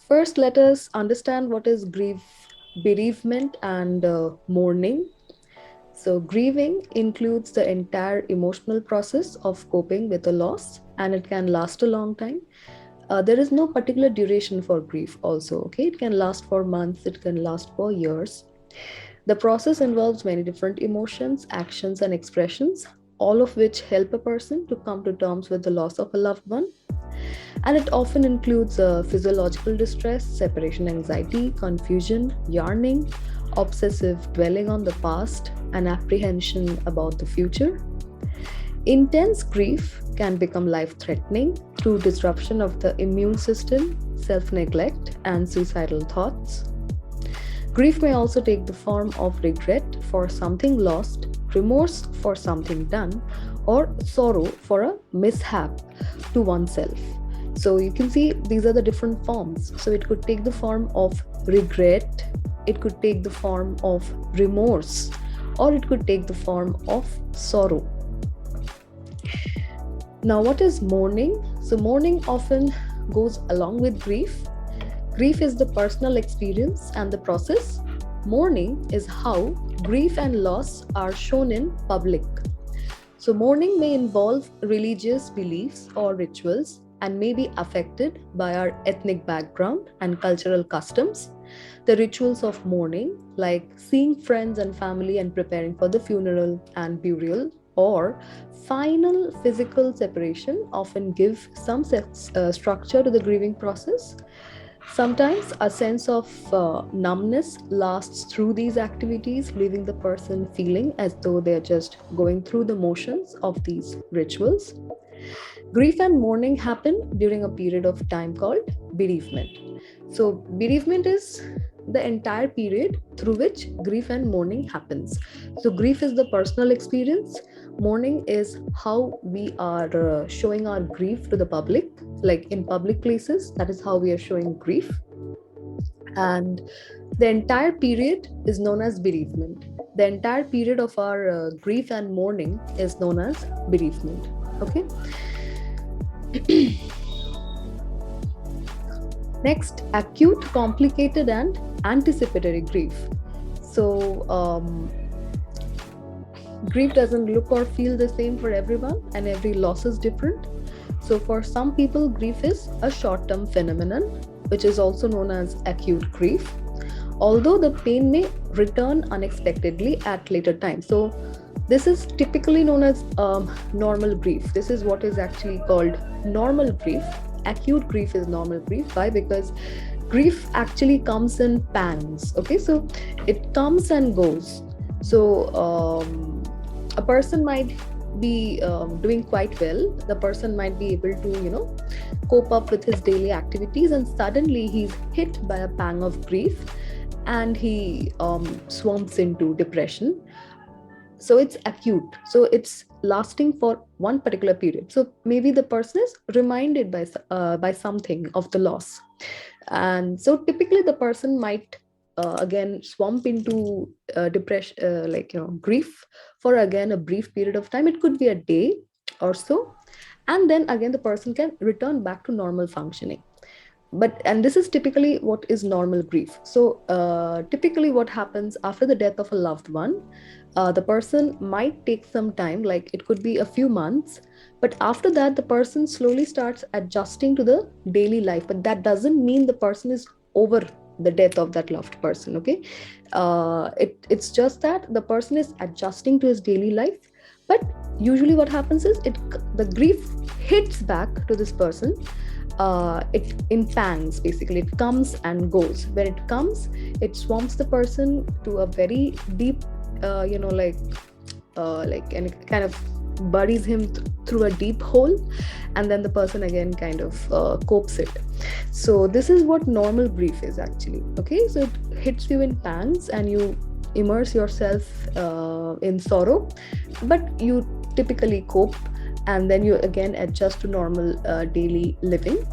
First, let us understand what is bereavement and mourning. So, grieving includes the entire emotional process of coping with a loss, and it can last a long time. There is no particular duration for grief, also. Okay, it can last for months, it can last for years. The process involves many different emotions, actions, and expressions, all of which help a person to come to terms with the loss of a loved one. And it often includes physiological distress, separation anxiety, confusion, yearning, obsessive dwelling on the past, and apprehension about the future. Intense grief can become life threatening through disruption of the immune system, self neglect, and suicidal thoughts. Grief may also take the form of regret for something lost, remorse for something done, or sorrow for a mishap to oneself. So you can see these are the different forms. So it could take the form of regret, it could take the form of remorse, or it could take the form of sorrow. Now, what is mourning? So, mourning often goes along with grief. Grief is the personal experience and the process. Mourning is how grief and loss are shown in public. So, mourning may involve religious beliefs or rituals and may be affected by our ethnic background and cultural customs. The rituals of mourning, like seeing friends and family and preparing for the funeral and burial, or final physical separation, often give some structure to the grieving process. Sometimes a sense of numbness lasts through these activities, leaving the person feeling as though they're just going through the motions of these rituals. Grief and mourning happen during a period of time called bereavement. So, bereavement is the entire period through which grief and mourning happens. So, grief is the personal experience, mourning is how we are showing our grief to the public, like in public places. That is how we are showing grief. And the entire period is known as bereavement. The entire period of our grief and mourning is known as bereavement. Okay. Next, acute, complicated, and anticipatory grief. So, grief doesn't look or feel the same for everyone, and every loss is different. So, for some people, grief is a short term phenomenon, which is also known as acute grief, although the pain may return unexpectedly at later times. So, this is typically known as normal grief. This is what is actually called normal grief. Acute grief is normal grief. Why? Because grief actually comes in pangs. Okay, so it comes and goes. So a person might be doing quite well. The person might be able to, cope up with his daily activities, and suddenly he's hit by a pang of grief, and he swamps into depression. So it's acute, so it's lasting for one particular period. So maybe the person is reminded by something of the loss, and so typically the person might again swamp into depression, grief for again a brief period of time. It could be a day or so, and then again the person can return back to normal functioning. And this is typically what is normal grief. So typically what happens after the death of a loved one, the person might take some time, like it could be a few months, but after that the person slowly starts adjusting to the daily life. But that doesn't mean the person is over the death of that loved person. Okay, it's just that the person is adjusting to his daily life. But usually what happens is the grief hits back to this person. It in pangs, basically. It comes and goes. When it comes, it swamps the person to a very deep and it kind of buries him through a deep hole, and then the person again kind of copes it. So this is what normal grief is actually. Okay, so it hits you in pangs and you immerse yourself in sorrow, but you typically cope, and then you again adjust to normal daily living.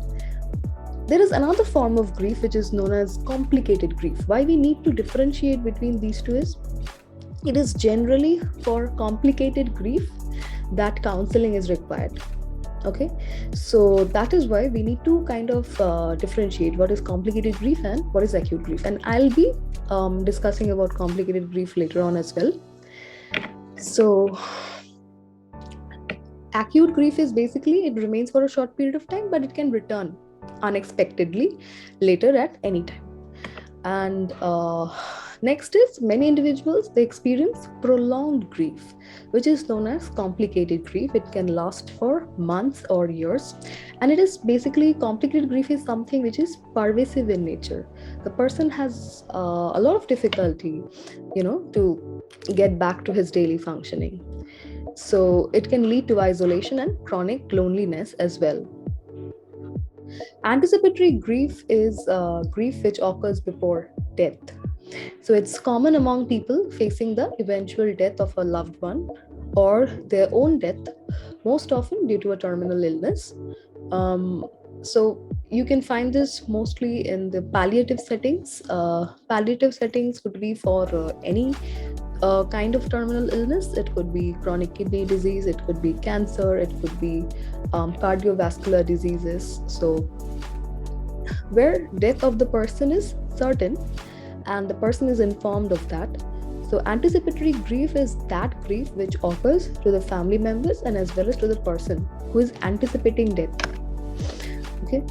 There is another form of grief which is known as complicated grief. Why we need to differentiate between these two is, it is generally for complicated grief that counseling is required. Okay, so that is why we need to kind of differentiate what is complicated grief and what is acute grief. And I'll be discussing about complicated grief later on as well. So, acute grief is basically it remains for a short period of time, but it can return unexpectedly later at any time. And next is many individuals they experience prolonged grief, which is known as complicated grief. It can last for months or years, and it is basically complicated grief is something which is pervasive in nature. The person has a lot of difficulty, to get back to his daily functioning. So it can lead to isolation and chronic loneliness as well. Anticipatory grief is grief which occurs before death. So it's common among people facing the eventual death of a loved one or their own death, most often due to a terminal illness. So you can find this mostly in the palliative settings. Palliative settings could be for any kind of terminal illness. It could be chronic kidney disease, it could be cancer, it could be cardiovascular diseases. So where death of the person is certain and the person is informed of that. So anticipatory grief is that grief which occurs to the family members and as well as to the person who is anticipating death. Okay,